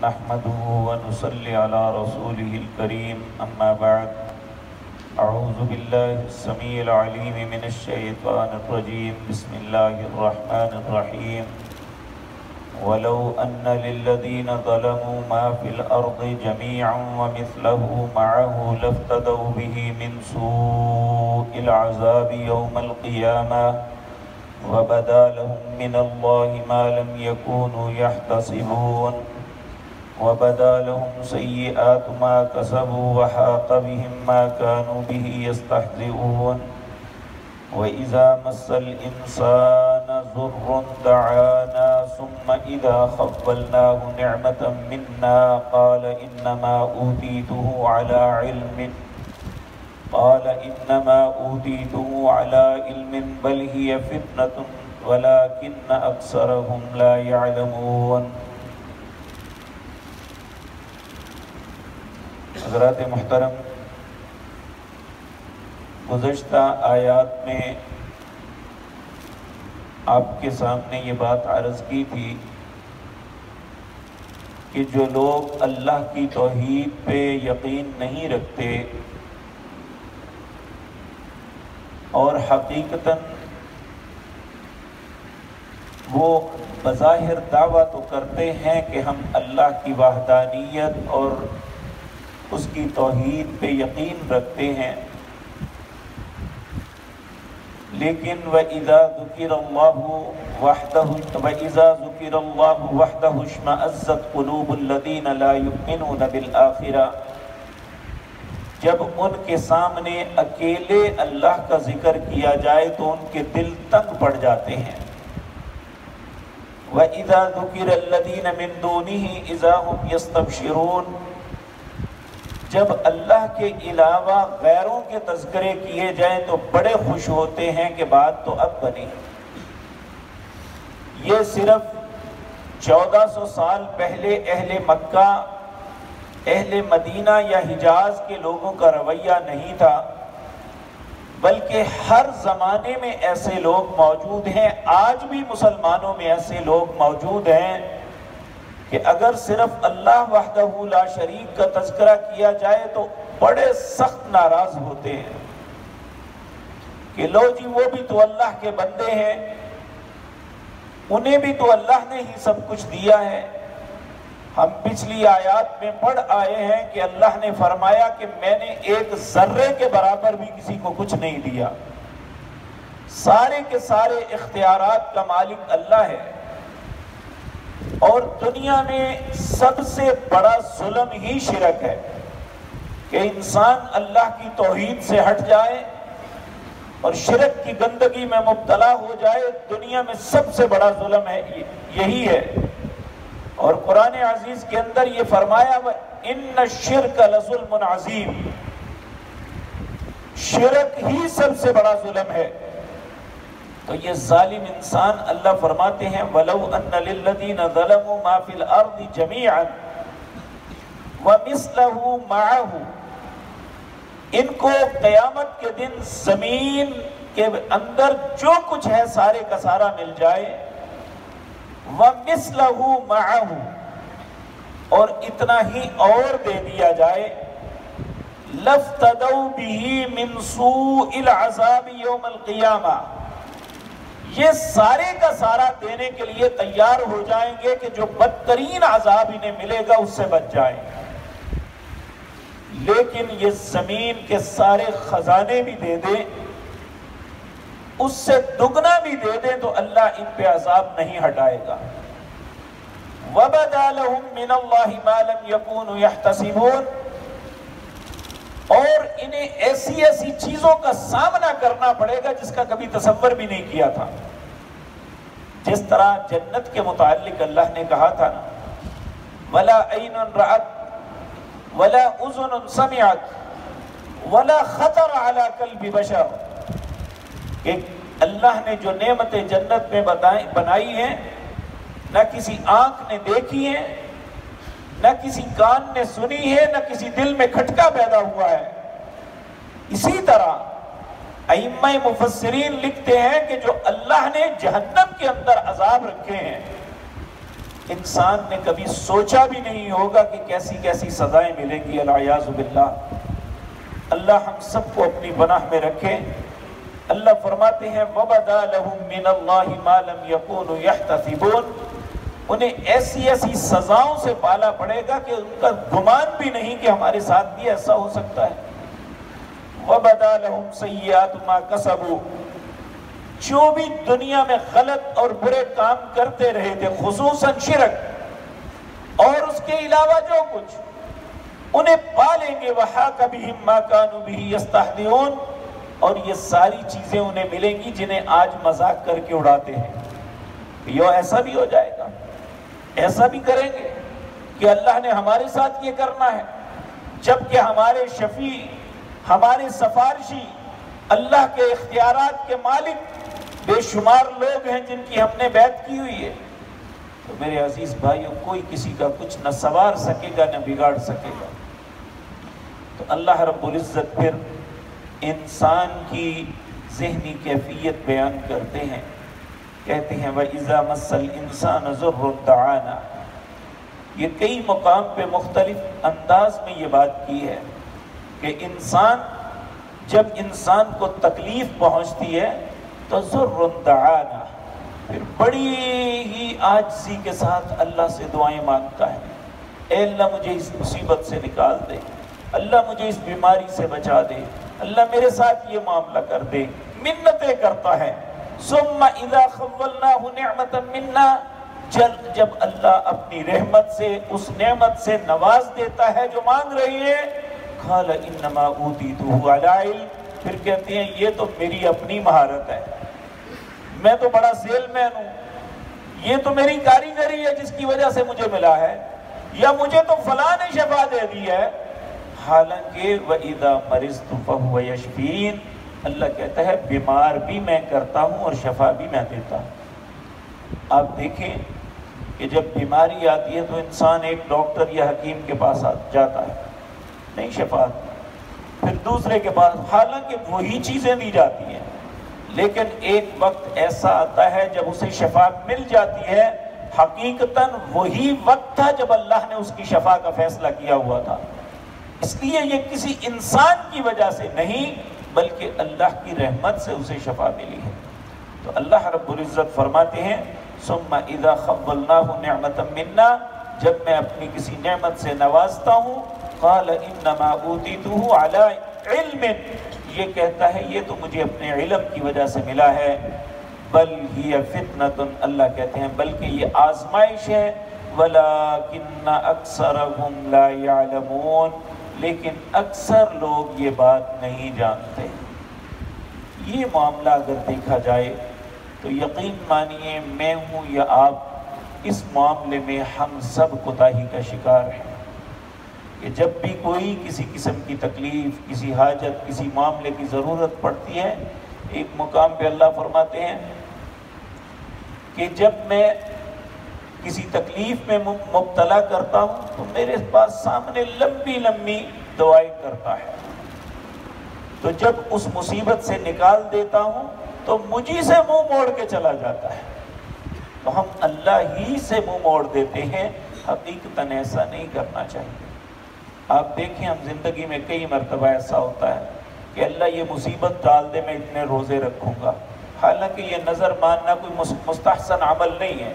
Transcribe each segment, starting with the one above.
نحمده ونصلي على رسوله الكريم أما بعد أعوذ بالله السميع العليم من الشيطان الرجيم بسم الله الرحمن الرحيم ولو أن للذين ظلموا ما في الأرض جميعا ومثله معه لافتدوا به من سوء العذاب يوم القيامة وبدا لهم من الله ما لم يكونوا يحتسبون وبدا لهم سيئات ما كسبوا وحاق بهم ما كانوا به يستهزئون وإذا مس الإنسان ضر دعانا ثم إذا خولناه نعمة منا قال إنما أوتيته على علم بل هي فتنة ولكن أكثرهم لا يعلمون۔ حضرات محترم، گزشتہ آیات میں آپ کے سامنے یہ بات عرض کی تھی کہ جو لوگ اللہ کی توحید پہ یقین نہیں رکھتے اور حقیقتاً وہ بظاہر دعویٰ تو کرتے ہیں کہ ہم اللہ کی وحدانیت اور اس کی توحید پہ یقین رکھتے ہیں، لیکن وَإِذَا ذُكِرَ اللَّهُ وَحْدَهُ اشْمَأَزَّتْ قُلُوبُ الَّذِينَ لَا يُؤْمِنُونَ بِالْآخِرَةِ، جب ان کے سامنے اکیلے اللہ کا ذکر کیا جائے تو ان کے دل تنگ پڑ جاتے ہیں۔ وَإِذَا ذُكِرَ الَّذِينَ مِن دُونِهِ إِذَا هُمْ يَسْتَبْشِرُونَ، جب اللہ کے علاوہ غیروں کے تذکرے کیے جائیں تو بڑے خوش ہوتے ہیں کہ بات تو اب بنی۔ یہ صرف 1400 سال پہلے اہل مکہ، اہل مدینہ یا حجاز کے لوگوں کا رویہ نہیں تھا، بلکہ ہر زمانے میں ایسے لوگ موجود ہیں، آج بھی مسلمانوں میں ایسے لوگ موجود ہیں کہ اگر صرف اللہ وحدہ لا شریک کا تذکرہ کیا جائے تو بڑے سخت ناراض ہوتے ہیں کہ لو جی وہ بھی تو اللہ کے بندے ہیں، انہیں بھی تو اللہ نے ہی سب کچھ دیا ہے۔ ہم پچھلی آیات میں پڑھ آئے ہیں کہ اللہ نے فرمایا کہ میں نے ایک ذرے کے برابر بھی کسی کو کچھ نہیں دیا، سارے کے سارے اختیارات کا مالک اللہ ہے۔ اور دنیا میں سب سے بڑا ظلم ہی شرک ہے کہ انسان اللہ کی توحید سے ہٹ جائے اور شرک کی گندگی میں مبتلا ہو جائے، دنیا میں سب سے بڑا ظلم ہے، یہی ہے۔ اور قرآن عزیز کے اندر یہ فرمایا وَإِنَّ الشِّرْكَ لَظُلْمٌ عَظِيمٌ، شرک ہی سب سے بڑا ظلم ہے۔ تو یہ ظالم انسان اللہ فرماتے ہیں وَلَوْ أَنَّ لِلَّذِينَ ظَلَمُوا مَا فِي الْأَرْضِ جَمِيعًا وَمِثْلَهُ مَعَهُ، ان کو قیامت کے دن زمین کے اندر جو کچھ ہے سارے کا سارا مل جائے، وَمِثْلَهُ مَعَهُ، اور اتنا ہی اور دے دیا جائے، لَافْتَدَوْا بِهِ مِنْ سُوءِ الْعَذَابِ يَوْمَ الْقِيَامَةِ، یہ سارے کا سارا دینے کے لیے تیار ہو جائیں گے کہ جو بدترین عذاب انہیں ملے گا اس سے بچ جائیں، لیکن یہ زمین کے سارے خزانے بھی دے دیں، اس سے دگنا بھی دے دیں تو اللہ ان پہ عذاب نہیں ہٹائے گا۔ وَبَدَا لَهُم مِّنَ اللَّهِ مَا لَمْ يَكُونُوا يَحْتَسِبُونَ، اور انہیں ایسی ایسی چیزوں کا سامنا کرنا پڑے گا جس کا کبھی تصور بھی نہیں کیا تھا۔ جس طرح جنت کے متعلق اللہ نے کہا تھا نا وَلَا عَيْنٌ رَأَتْ وَلَا أُذُنٌ سَمِعَتْ وَلَا خَطَرَ عَلَى قَلْبِ بَشَرٍ، کہ اللہ نے جو نعمتیں جنت میں بنائی ہیں نہ کسی آنکھ نے دیکھی ہیں، نہ کسی کان نے سنی ہے، نہ کسی دل میں کھٹکا پیدا ہوا ہے۔ اسی طرح ائمہ مفسرین لکھتے ہیں کہ جو اللہ نے جہنم کے اندر عذاب رکھے ہیں انسان نے کبھی سوچا بھی نہیں ہوگا کہ کیسی کیسی سزائیں ملیں گی، العیاذ باللہ۔ اللہ ہم سب کو اپنی پناہ میں رکھے۔ اللہ فرماتے ہیں وَبَدَا لَهُم مِّنَ اللَّهِ مَا لَمْ يَكُونُوا يَحْتَسِبُونَ، انہیں ایسی ایسی سزاؤں سے پالا پڑے گا کہ ان کا گمان بھی نہیں کہ ہمارے ساتھ بھی ایسا ہو سکتا ہے۔ وَبَدَا لَهُمْ سَيِّئَاتُ مَا كَسَبُوا، جو بھی دنیا میں غلط اور برے کام کرتے رہے تھے، خصوصاً شرک اور اس کے علاوہ جو کچھ، انہیں پالیں گے۔ وَحَاقَ بِهِمْ مَا كَانُوا بِهِ يَسْتَهْزِئُونَ، اور یہ ساری چیزیں انہیں ملیں گی جنہیں آج مذاق کر کے اڑاتے ہیں۔ یہ ایسا بھی ہو جائے گا، ایسا بھی کریں گے کہ اللہ نے ہمارے ساتھ یہ کرنا ہے، جبکہ ہمارے شفیع، ہمارے سفارشی، اللہ کے اختیارات کے مالک بے شمار لوگ ہیں جن کی ہم نے بیعت کی ہوئی ہے۔ تو میرے عزیز بھائیوں، کوئی کسی کا کچھ نہ سنوار سکے گا نہ بگاڑ سکے گا۔ تو اللہ رب العزت پھر انسان کی ذہنی کیفیت بیان کرتے ہیں، کہتے ہیں وَإِذَا مَسَّ الْإِنسَانَ ضُرٌّ دَعَانَا۔ یہ کئی مقام پہ مختلف انداز میں یہ بات کی ہے کہ جب انسان کو تکلیف پہنچتی ہے تو ضُرٌّ دَعَانَا، پھر بڑی ہی عاجزی کے ساتھ اللہ سے دعائیں مانگتا ہے، اے اللہ مجھے اس مصیبت سے نکال دے، اللہ مجھے اس بیماری سے بچا دے، اللہ میرے ساتھ یہ معاملہ کر دے، منتیں کرتا ہے۔ ثم اذا خولناه نعمتا منا، جب اللہ اپنی رحمت سے، اس نعمت سے نواز دیتا ہے جو مانگ رہی ہے، قال انما اوتیتہ علی علم، پھر کہتے ہیں یہ تو میری اپنی مہارت ہے، میں تو بڑا سیل مین ہوں، یہ تو میری کاریگری ہے جس کی وجہ سے مجھے ملا ہے، یا مجھے تو فلاں نے شفا دے دی ہے۔ حالانکہ وَإِذَا مَرِضْتُ فَهُوَ يَشْفِينِ، اللہ کہتا ہے بیمار بھی میں کرتا ہوں اور شفا بھی میں دیتا ہوں۔ آپ دیکھیں کہ جب بیماری آتی ہے تو انسان ایک ڈاکٹر یا حکیم کے پاس جاتا ہے، نہیں شفا آتی، پھر دوسرے کے پاس، حالانکہ وہی چیزیں دی جاتی ہیں، لیکن ایک وقت ایسا آتا ہے جب اسے شفا مل جاتی ہے، حقیقتاً وہی وقت تھا جب اللہ نے اس کی شفا کا فیصلہ کیا ہوا تھا۔ اس لیے یہ کسی انسان کی وجہ سے نہیں بلکہ اللہ کی رحمت سے اسے شفا ملی ہے۔ تو اللہ رب العزت فرماتے ہیں ثم اذا خولناه نعمتا منا، جب میں اپنی کسی نعمت سے نوازتا ہوں، قال انما اوتیتہ علی علم، یہ کہتا ہے یہ تو مجھے اپنے علم کی وجہ سے ملا ہے، بل ہی فتنۃ، اللہ کہتے ہیں بلکہ یہ آزمائش ہے، ولکن اکثرهم لا يعلمون، لیکن اکثر لوگ یہ بات نہیں جانتے۔ یہ معاملہ اگر دیکھا جائے تو یقین مانیے میں ہوں یا آپ، اس معاملے میں ہم سب کوتاہی کا شکار ہیں کہ جب بھی کوئی کسی قسم کی تکلیف، کسی حاجت، کسی معاملے کی ضرورت پڑتی ہے، ایک مقام پہ اللہ فرماتے ہیں کہ جب میں کسی تکلیف میں مبتلا کرتا ہوں تو میرے پاس سامنے لمبی لمبی دعائیں کرتا ہے، تو جب اس مصیبت سے نکال دیتا ہوں تو مجھی سے منہ موڑ کے چلا جاتا ہے۔ تو ہم اللہ ہی سے منہ موڑ دیتے ہیں، حقیقتاً ایسا نہیں کرنا چاہیے۔ آپ دیکھیں ہم زندگی میں کئی مرتبہ ایسا ہوتا ہے کہ اللہ یہ مصیبت ڈال دے میں اتنے روزے رکھوں گا، حالانکہ یہ نظر ماننا کوئی مستحسن عمل نہیں ہے،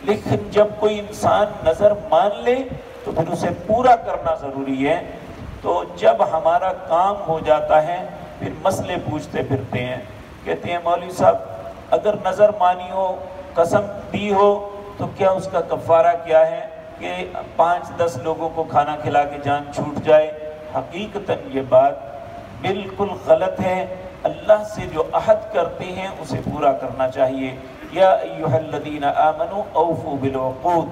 لیکن جب کوئی انسان نظر مان لے تو پھر اسے پورا کرنا ضروری ہے۔ تو جب ہمارا کام ہو جاتا ہے پھر مسئلے پوچھتے پھرتے ہیں، کہتے ہیں مولوی صاحب اگر نظر مانی ہو، قسم دی ہو تو کیا اس کا کفارہ کیا ہے کہ 5-10 لوگوں کو کھانا کھلا کے جان چھوٹ جائے؟ حقیقتاً یہ بات بالکل غلط ہے۔ اللہ سے جو عہد کرتے ہیں اسے پورا کرنا چاہیے۔ یا ایھا الذین آمنوا اوفوا بالعقود۔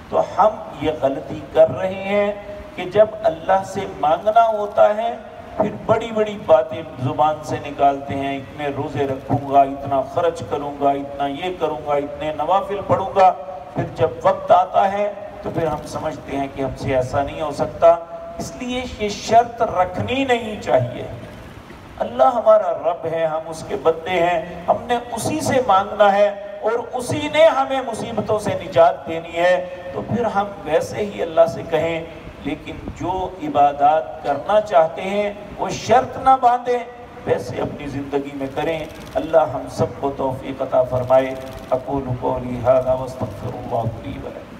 تو ہم یہ غلطی کر رہے ہیں کہ جب اللہ سے مانگنا ہوتا ہے پھر بڑی بڑی باتیں زبان سے نکالتے ہیں، اتنے روزے رکھوں گا، اتنا خرچ کروں گا، اتنا یہ کروں گا، اتنے نوافل پڑھوں گا، پھر جب وقت آتا ہے تو پھر ہم سمجھتے ہیں کہ ہم سے ایسا نہیں ہو سکتا۔ اس لیے یہ شرط رکھنی نہیں چاہیے۔ اللہ ہمارا رب ہے، ہم اس کے بندے ہیں، ہم نے اسی سے مانگنا ہے اور اسی نے ہمیں مصیبتوں سے نجات دینی ہے، تو پھر ہم ویسے ہی اللہ سے کہیں، لیکن جو عبادات کرنا چاہتے ہیں وہ شرط نہ باندھیں، ویسے اپنی زندگی میں کریں۔ اللہ ہم سب کو توفیق عطا فرمائے۔ اقول قولی ھذا واستغفر اللہ لی ولکم۔